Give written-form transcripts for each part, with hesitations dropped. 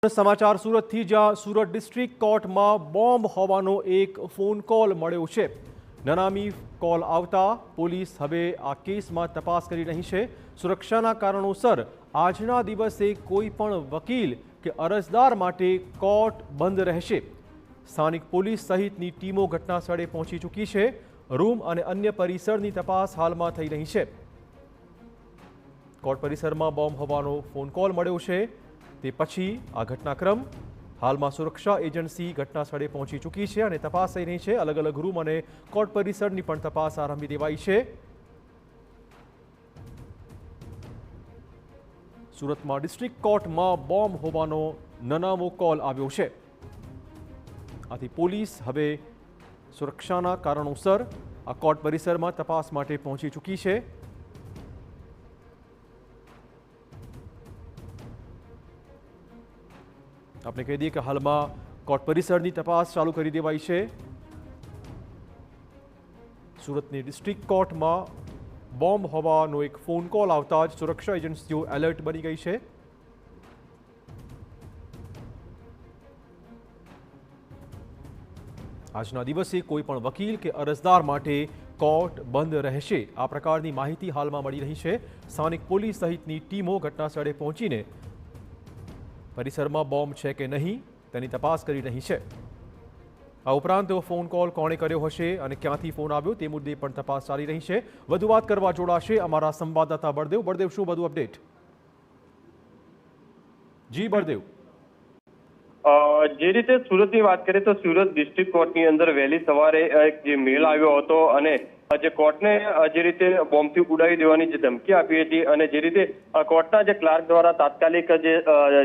સમાચાર સુરતથી, જ્યાં સુરત ડિસ્ટ્રિક્ટ કોર્ટમાં બોમ્બ હોવાનો એક ફોન કોલ મળ્યો છે। નનામી કોલ આવતા પોલીસ હવે આ કેસમાં તપાસ કરી રહી છે। સુરક્ષાના કારણોસર આજના દિવસે કોઈ પણ વકીલ કે અરજદાર માટે કોર્ટ બંધ રહેશે। સ્થાનિક પોલીસ સહિતની ટીમો ઘટનાસ્થળે પહોંચી ચૂકી છે। રૂમ અને અન્ય પરિસરની તપાસ હાલમાં થઈ રહી છે। કોર્ટ પરિસરમાં બોમ્બ હોવાનો ફોન કોલ મળ્યો છે। તે પછી આ ઘટનાક્રમ હાલમાં સુરક્ષા એજન્સી ઘટનાસ્થળે પહોંચી ચૂકી છે અને તપાસ થઈ રહી છે। અલગ અલગ રૂમ અને કોર્ટ પરિસરની પણ તપાસ આરંભી દેવાઈ છે। સુરતમાં ડિસ્ટ્રિક્ટ કોર્ટમાં બોમ્બ હોવાનો નનામો કોલ આવ્યો છે। આથી પોલીસ હવે સુરક્ષાના કારણોસર આ કોર્ટ પરિસરમાં તપાસ માટે પહોંચી ચૂકી છે। આપણે કહી દઈએ કે હાલમાં કોર્ટ પરિસરની તપાસ ચાલુ કરી દેવાઈ છે। સુરતની ડિસ્ટ્રિક્ટ કોર્ટમાં બોમ્બ હોવાનો એક ફોન કોલ આવતા જ સુરક્ષા એજન્સીઓ એલર્ટ બની ગઈ છે। આજના દિવસે કોઈ પણ વકીલ કે અરજદાર માટે કોર્ટ બંધ રહેશે। આ પ્રકારની માહિતી હાલમાં મળી રહી છે। સ્થાનિક પોલીસ સહિતની ટીમો ઘટનાસ્થળે પહોંચીને પરિસરમાં બોમ્બ છે કે નહીં તેની તપાસ કરી રહી છે। આ ઉપરાંત ફોન કોલ કોણે કર્યો હશે અને ક્યાંથી ફોન આવ્યો તે મુદ્દે પણ તપાસ ચાલી રહી છે। વધુ વાત કરવા જોડાશે અમારા સંવાદદાતા બળદેવ। બળદેવ, શું વધુ અપડેટ? જી બળદેવ। જે રીતે સુરતની વાત કરીએ તો સુરત ડિસ્ટ્રિક્ટ કોર્ટની અંદર વહેલી સવારે એક જે મેલ આવ્યો હતો અને જે કોર્ટને જે રીતે બોમ્બથી ઉડાવી દેવાની જે ધમકી આપી હતી અને જે રીતે કોર્ટના જે ક્લાર્ક દ્વારા તાત્કાલિક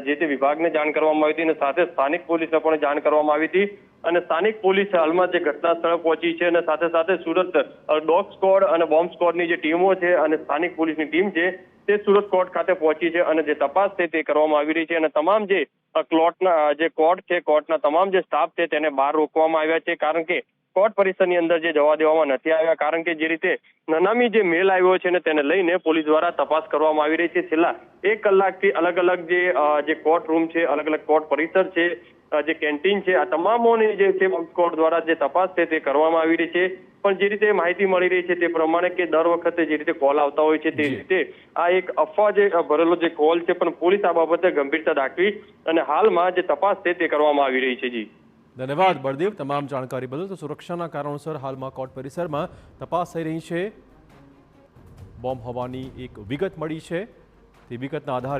જે તે વિભાગને જાણ કરવામાં આવી હતી અને સાથે સ્થાનિક પોલીસને પણ જાણ કરવામાં આવી હતી અને સ્થાનિક પોલીસ હાલમાં જે ઘટના સ્થળે પહોંચી છે અને સાથે સાથે સુરત ડોગ સ્ક્વોડ અને બોમ્બ સ્ક્વોડની જે ટીમો છે અને સ્થાનિક પોલીસની ટીમ છે તે સુરત કોર્ટ ખાતે પહોંચી છે અને જે તપાસ છે તે કરવામાં આવી રહી છે અને તમામ જે કોર્ટ છે કોર્ટના તમામ જે સ્ટાફ છે તેને બહાર રોકવામાં આવ્યા છે કારણ કે કોર્ટ પરિસરની અંદર જે જવા દેવામાં નથી આવ્યા કારણ કે જે રીતે નનામી જે મેલ આવ્યો છે ને તેને લઈને પોલીસ દ્વારા તપાસ કરવામાં આવી રહી છે। છેલ્લા 1 કલાકથી અલગ અલગ જે કોર્ટ રૂમ છે, અલગ અલગ કોર્ટ પરિસર છે, જે કેન્ટીન છે, આ તમામોની જે છે કોર્ટ દ્વારા જે તપાસ છે તે કરવામાં આવી રહી છે। પણ જે રીતે માહિતી મળી રહી છે તે પ્રમાણે કે દર વખતે જે રીતે કોલ આવતા હોય છે તે રીતે આ એક અફવા જે ભરેલો જે કોલ છે પણ પોલીસ આ બાબતે ગંભીરતા દાખવી અને હાલમાં જે તપાસ છે તે કરવામાં આવી રહી છે। જી ધન્યવાદ બળદેવ તમામ જાણકારી બદલ। તો સુરક્ષાના કારણોસર હાલમાં કોર્ટ પરિસરમાં તપાસ થઈ રહી છે। બોમ્બ હોવાની એક વિગત મળી છે, તે વિગતના આધારે